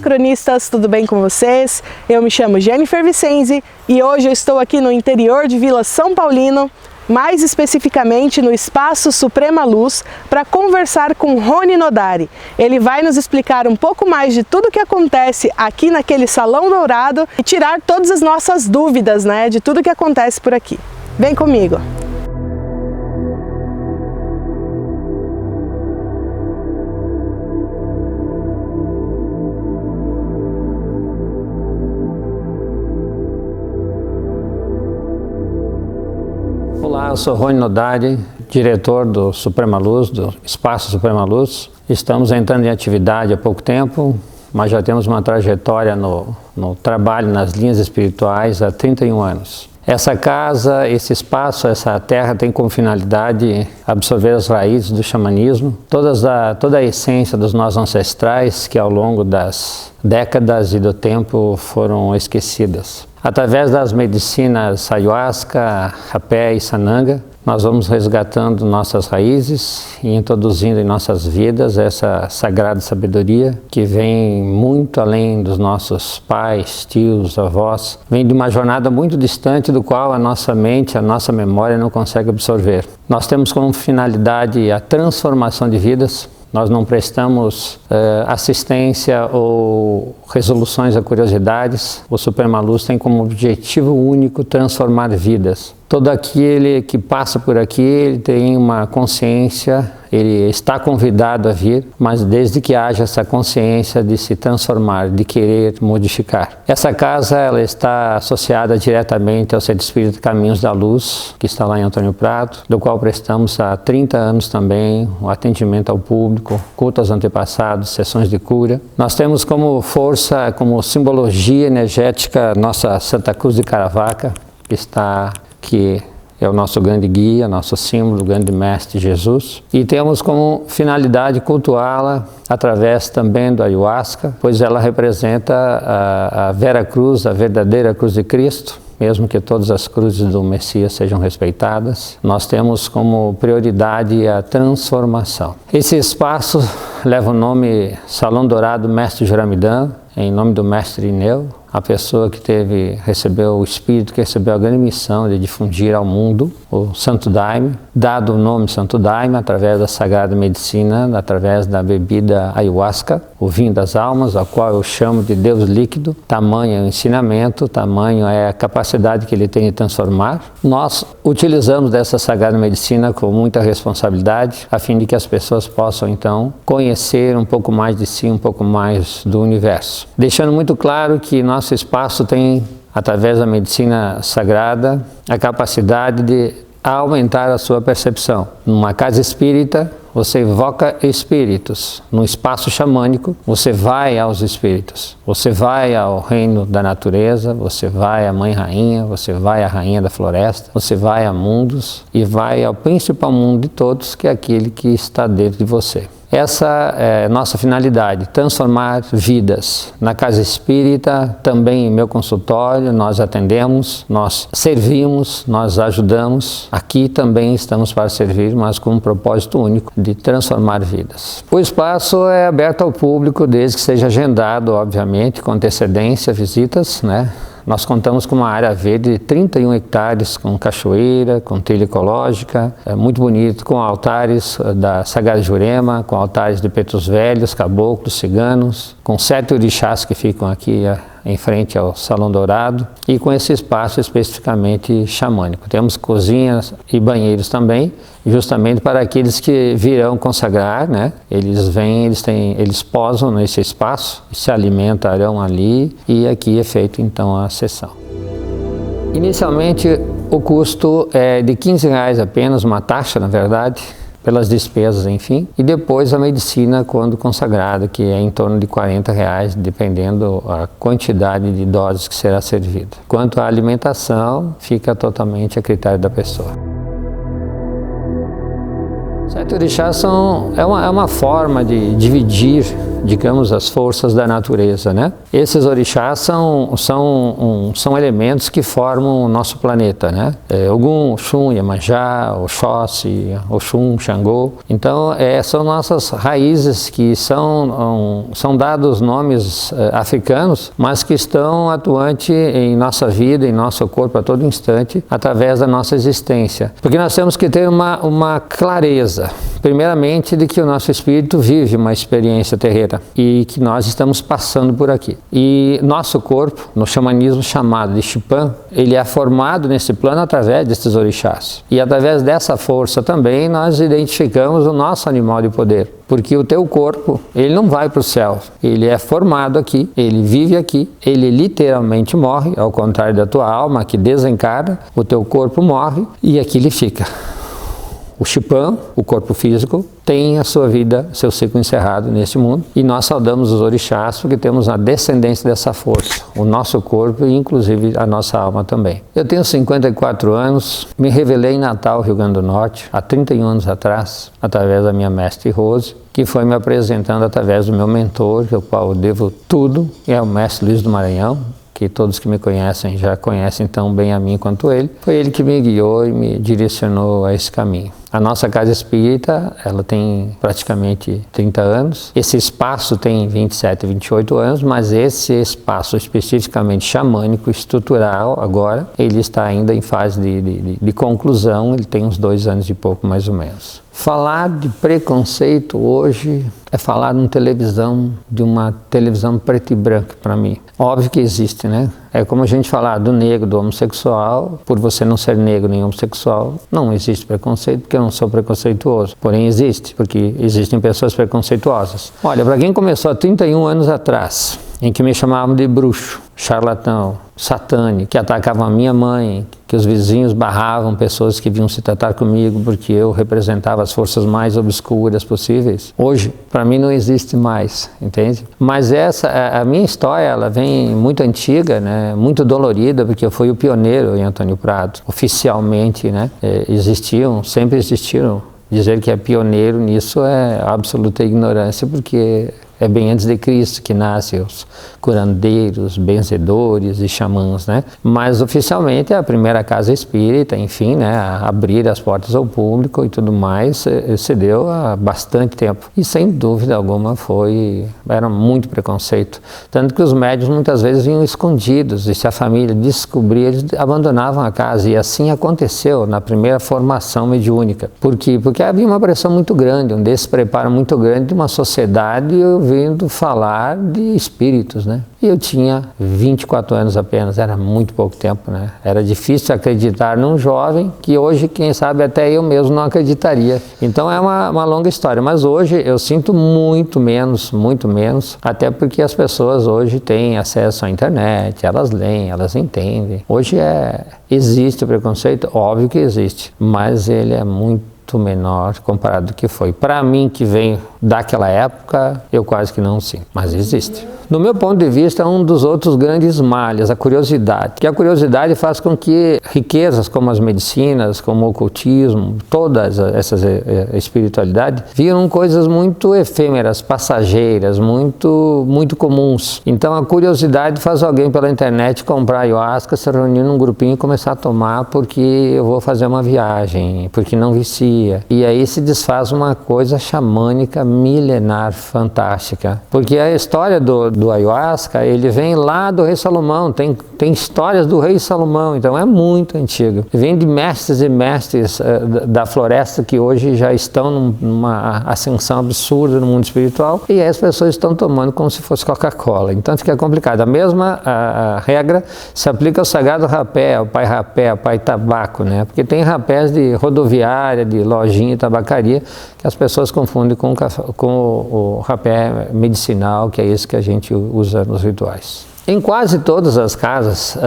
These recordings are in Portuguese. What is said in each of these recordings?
cronistas, tudo bem com vocês? Eu me chamo Jennifer Vicenzi e hoje eu estou aqui no interior de Vila São Paulino, mais especificamente no Espaço Suprema Luz, para conversar com Rony Nodari. Ele vai nos explicar um pouco mais de tudo o que acontece aqui naquele Salão Dourado e tirar todas as nossas dúvidas, né, de tudo que acontece por aqui. Vem comigo! Olá, eu sou Rony Nodari, diretor do Suprema Luz, do Espaço Suprema Luz. Estamos entrando em atividade há pouco tempo, mas já temos uma trajetória no trabalho nas linhas espirituais há 31 anos. Essa casa, esse espaço, essa terra tem como finalidade absorver as raízes do xamanismo, toda a essência dos nossos ancestrais que ao longo das décadas e do tempo foram esquecidas. Através das medicinas ayahuasca, rapé e sananga, nós vamos resgatando nossas raízes e introduzindo em nossas vidas essa sagrada sabedoria que vem muito além dos nossos pais, tios, avós. Vem de uma jornada muito distante do qual a nossa mente, a nossa memória não consegue absorver. Nós temos como finalidade a transformação de vidas. Nós não prestamos assistência ou resoluções a curiosidades. O Suprema Luz tem como objetivo único transformar vidas. Todo aquele que passa por aqui, ele tem uma consciência, ele está convidado a vir, mas desde que haja essa consciência de se transformar, de querer modificar. Essa casa ela está associada diretamente ao Centro Espírita Caminhos da Luz, que está lá em Antônio Prado, do qual prestamos há 30 anos também o atendimento ao público, culto aos antepassados, sessões de cura. Nós temos como força, como simbologia energética, nossa Santa Cruz de Caravaca, que é o nosso grande guia, nosso símbolo, o grande mestre Jesus. E temos como finalidade cultuá-la através também do ayahuasca, pois ela representa a Vera Cruz, a verdadeira cruz de Cristo, mesmo que todas as cruzes do Messias sejam respeitadas. Nós temos como prioridade a transformação. Esse espaço leva o nome Salão Dourado Mestre Joramidã, em nome do Mestre Ineu, a pessoa que recebeu o Espírito, que recebeu a grande missão de difundir ao mundo o Santo Daime, dado o nome Santo Daime através da Sagrada Medicina, através da bebida ayahuasca, o vinho das almas, ao qual eu chamo de Deus líquido. Tamanho é o ensinamento, tamanho é a capacidade que ele tem de transformar. Nós utilizamos dessa Sagrada Medicina com muita responsabilidade, a fim de que as pessoas possam então conhecer um pouco mais de si, um pouco mais do universo. Deixando muito claro que nosso espaço tem, através da medicina sagrada, a capacidade de aumentar a sua percepção. Numa casa espírita, você evoca espíritos. No espaço xamânico, você vai aos espíritos. Você vai ao reino da natureza, você vai à Mãe Rainha, você vai à Rainha da Floresta, você vai a mundos e vai ao principal mundo de todos, que é aquele que está dentro de você. Essa é nossa finalidade, transformar vidas. Na Casa Espírita, também em meu consultório, nós atendemos, nós servimos, nós ajudamos. Aqui também estamos para servir, mas com um propósito único de transformar vidas. O espaço é aberto ao público, desde que seja agendado, obviamente, com antecedência, visitas, né? Nós contamos com uma área verde de 31 hectares, com cachoeira, com trilha ecológica, é muito bonito, com altares da Sagrada Jurema, com altares de pretos velhos, caboclos, ciganos, com 7 orixás que ficam aqui em frente ao Salão Dourado e com esse espaço especificamente xamânico. Temos cozinhas e banheiros também, justamente para aqueles que virão consagrar, né? Eles posam nesse espaço, se alimentarão ali e aqui é feito então a sessão. Inicialmente o custo é de R$15 apenas, uma taxa na verdade, pelas despesas, enfim, e depois a medicina quando consagrada, que é em torno de R$40, dependendo a quantidade de doses que será servida. Quanto à alimentação, fica totalmente a critério da pessoa. 7 orixás é uma forma de dividir digamos, as forças da natureza, né? Esses orixás são elementos que formam o nosso planeta, né? Ogum, Oxum, Iemanjá, Oxóssi, Oxum, Xangô. Então, são nossas raízes que são dados nomes africanos, mas que estão atuantes em nossa vida, em nosso corpo a todo instante, através da nossa existência. Porque nós temos que ter uma clareza, primeiramente, de que o nosso espírito vive uma experiência terrena e que nós estamos passando por aqui. E nosso corpo, no xamanismo chamado de Xipan, ele é formado nesse plano através desses orixás. E através dessa força também nós identificamos o nosso animal de poder. Porque o teu corpo, ele não vai para o céu, ele é formado aqui, ele vive aqui, ele literalmente morre, ao contrário da tua alma que desencarna, o teu corpo morre e aqui ele fica. O Xipan, o corpo físico, tem a sua vida, seu ciclo encerrado neste mundo, e nós saudamos os orixás porque temos a descendência dessa força, o nosso corpo e inclusive a nossa alma também. Eu tenho 54 anos, me revelei em Natal, Rio Grande do Norte, há 31 anos atrás, através da minha mestre Rose, que foi me apresentando através do meu mentor, ao qual eu devo tudo, e é o mestre Luiz do Maranhão, que todos que me conhecem já conhecem tão bem a mim quanto ele. Foi ele que me guiou e me direcionou a esse caminho. A nossa casa espírita, ela tem praticamente 30 anos. Esse espaço tem 27, 28 anos, mas esse espaço especificamente xamânico, estrutural agora, ele está ainda em fase de conclusão, ele tem uns 2 anos e pouco mais ou menos. Falar de preconceito hoje é falar de uma televisão preto e branco para mim. Óbvio que existe, né? É como a gente falar do negro, do homossexual, por você não ser negro nem homossexual, não existe preconceito, porque eu não sou preconceituoso. Porém existe, porque existem pessoas preconceituosas. Olha, para quem começou há 31 anos atrás, em que me chamavam de bruxo, charlatão, satânico, que atacavam a minha mãe, que os vizinhos barravam pessoas que vinham se tratar comigo porque eu representava as forças mais obscuras possíveis. Hoje, para mim, não existe mais, entende? Mas a minha história, ela vem muito antiga, né? Muito dolorida, porque eu fui o pioneiro em Antônio Prado. Oficialmente, né? Sempre existiram. Dizer que é pioneiro nisso é absoluta ignorância, porque é bem antes de Cristo que nascem os curandeiros, benzedores e xamãs, né? Mas oficialmente é a primeira casa espírita, enfim, né? A abrir as portas ao público e tudo mais, se deu há bastante tempo. E sem dúvida alguma era muito preconceito. Tanto que os médiuns muitas vezes vinham escondidos, e se a família descobria, eles abandonavam a casa. E assim aconteceu na primeira formação mediúnica. Por quê? Porque havia uma pressão muito grande, um despreparo muito grande de uma sociedade ouvindo falar de espíritos, né? E eu tinha 24 anos apenas, era muito pouco tempo, né? Era difícil acreditar num jovem que hoje, quem sabe, até eu mesmo não acreditaria. Então é uma longa história, mas hoje eu sinto muito menos, até porque as pessoas hoje têm acesso à internet, elas leem, elas entendem. Hoje existe o preconceito, óbvio que existe, mas ele é muito menor comparado do que foi. Para mim, que venho daquela época, eu quase que não sinto, mas existe. No meu ponto de vista, é um dos outros grandes males, a curiosidade. Que a curiosidade faz com que riquezas como as medicinas, como o ocultismo, todas essas espiritualidades, viram coisas muito efêmeras, passageiras, muito comuns. Então a curiosidade faz alguém pela internet comprar ayahuasca, se reunir num grupinho e começar a tomar porque eu vou fazer uma viagem, porque não vicia. E aí se desfaz uma coisa xamânica, milenar, fantástica. Porque a história do ayahuasca, ele vem lá do rei Salomão, tem histórias do rei Salomão, então é muito antigo. Vem de mestres e mestres da floresta que hoje já estão numa ascensão absurda no mundo espiritual, e aí as pessoas estão tomando como se fosse Coca-Cola. Então fica complicado. A mesma regra se aplica ao sagrado rapé, ao pai tabaco, né? Porque tem rapés de rodoviária, de lojinha e tabacaria, que as pessoas confundem com o rapé medicinal, que é esse que a gente usa nos rituais. Em quase todas as casas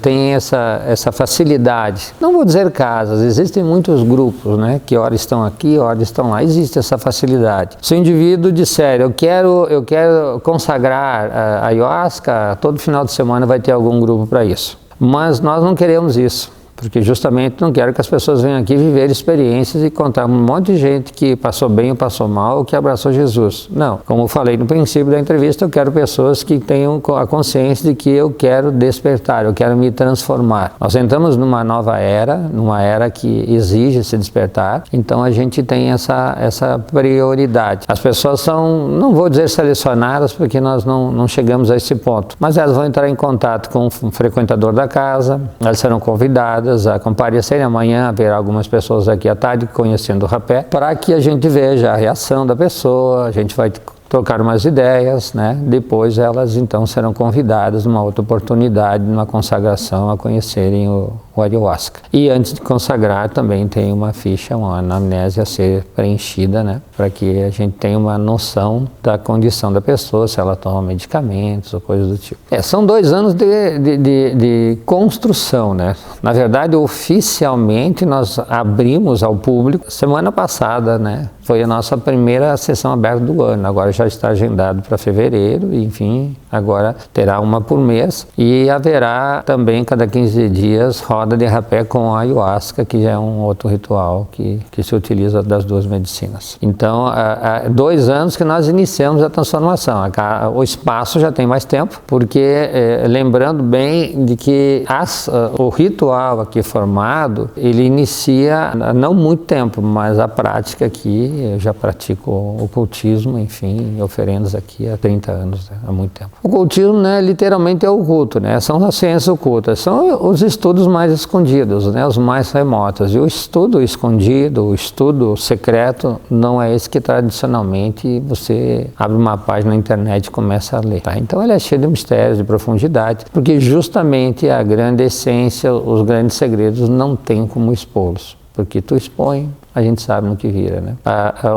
tem essa facilidade. Não vou dizer casas, existem muitos grupos, né, que ora estão aqui, ora estão lá. Existe essa facilidade. Se o indivíduo disser, eu quero consagrar a ayahuasca, todo final de semana vai ter algum grupo para isso. Mas nós não queremos isso. porque justamente não quero que as pessoas venham aqui viver experiências e contar um monte de gente que passou bem ou passou mal, ou que abraçou Jesus. Não, como eu falei no princípio da entrevista, eu quero pessoas que tenham a consciência de que eu quero despertar, eu quero me transformar. Nós entramos numa nova era, numa era que exige se despertar, então a gente tem essa prioridade. As pessoas são, não vou dizer selecionadas, porque nós não chegamos a esse ponto, mas elas vão entrar em contato com um frequentador da casa, elas serão convidadas a comparecerem. Amanhã haverá algumas pessoas aqui à tarde conhecendo o rapé, para que a gente veja a reação da pessoa, a gente vai trocar umas ideias, né? Depois elas então serão convidadas numa outra oportunidade, numa consagração, a conhecerem o ayahuasca. E antes de consagrar também tem uma ficha, uma anamnese a ser preenchida, né? Para que a gente tenha uma noção da condição da pessoa, se ela toma medicamentos ou coisas do tipo. São 2 anos de construção, né? Na verdade, oficialmente nós abrimos ao público semana passada, né? Foi a nossa primeira sessão aberta do ano, agora já está agendado para fevereiro, enfim, agora terá uma por mês e haverá também cada 15 dias roda de rapé com ayahuasca, que já é um outro ritual que se utiliza das 2 medicinas. Então, há 2 anos que nós iniciamos a transformação. O espaço já tem mais tempo, porque lembrando bem de que o ritual aqui formado, ele inicia não muito tempo, mas a prática aqui, eu já pratico o ocultismo, enfim, oferendas aqui há 30 anos, né? Há muito tempo. O ocultismo, né, literalmente é o oculto, né? São as ciências ocultas, são os estudos mais escondidos, né? Os mais remotos. E o estudo escondido, o estudo secreto, não é esse que tradicionalmente você abre uma página na internet e começa a ler. Tá? Então ele é cheio de mistérios, de profundidade, porque justamente a grande essência, os grandes segredos não tem como expô-los. Porque tu expõe, a gente sabe no que vira, né?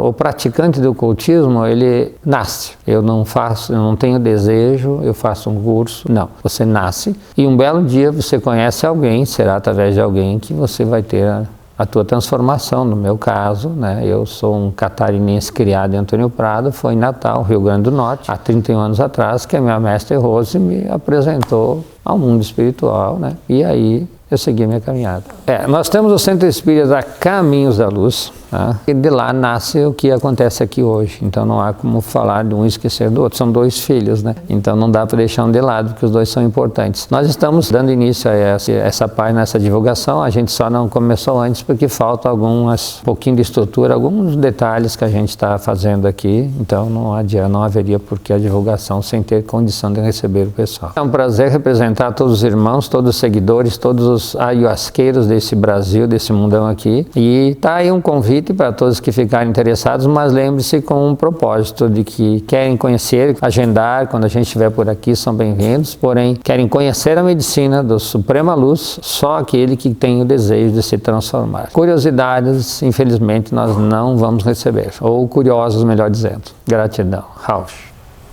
O praticante do ocultismo, ele nasce. Eu não tenho desejo, eu faço um curso. Não, você nasce e um belo dia você conhece alguém, será através de alguém que você vai ter a tua transformação. No meu caso, né? Eu sou um catarinense criado em Antônio Prado, foi em Natal, Rio Grande do Norte, há 31 anos atrás, que a minha mestre Rose me apresentou ao mundo espiritual, né? E aí eu segui a minha caminhada. Nós temos o Centro Espírita Caminhos da Luz, tá? E de lá nasce o que acontece aqui hoje. Então não há como falar de um e esquecer do outro. São 2 filhos, né? Então não dá para deixar um de lado, porque os 2 são importantes. Nós estamos dando início a essa página, essa divulgação. A gente só não começou antes porque falta um pouquinho de estrutura, alguns detalhes que a gente está fazendo aqui. Então não haveria por que a divulgação sem ter condição de receber o pessoal. É um prazer representar todos os irmãos, todos os seguidores, todos os ayahuasqueiros desse Brasil, desse mundão aqui. E tá aí um convite para todos que ficarem interessados, mas lembre-se com um propósito de que querem conhecer, agendar, quando a gente estiver por aqui, são bem-vindos, porém querem conhecer a medicina do Suprema Luz, só aquele que tem o desejo de se transformar. Curiosidades, infelizmente, nós não vamos receber, ou curiosos, melhor dizendo. Gratidão. Rauch.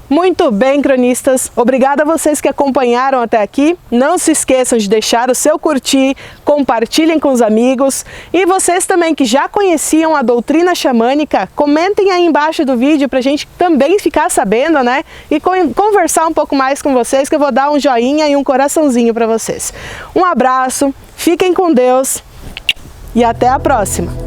Muito bem, cronistas. Obrigada a vocês que acompanharam até aqui. Não se esqueçam de deixar o seu curtir, compartilhem com os amigos. E vocês também que já conheciam a doutrina xamânica, comentem aí embaixo do vídeo para a gente também ficar sabendo, né? E conversar um pouco mais com vocês, que eu vou dar um joinha e um coraçãozinho para vocês. Um abraço, fiquem com Deus e até a próxima!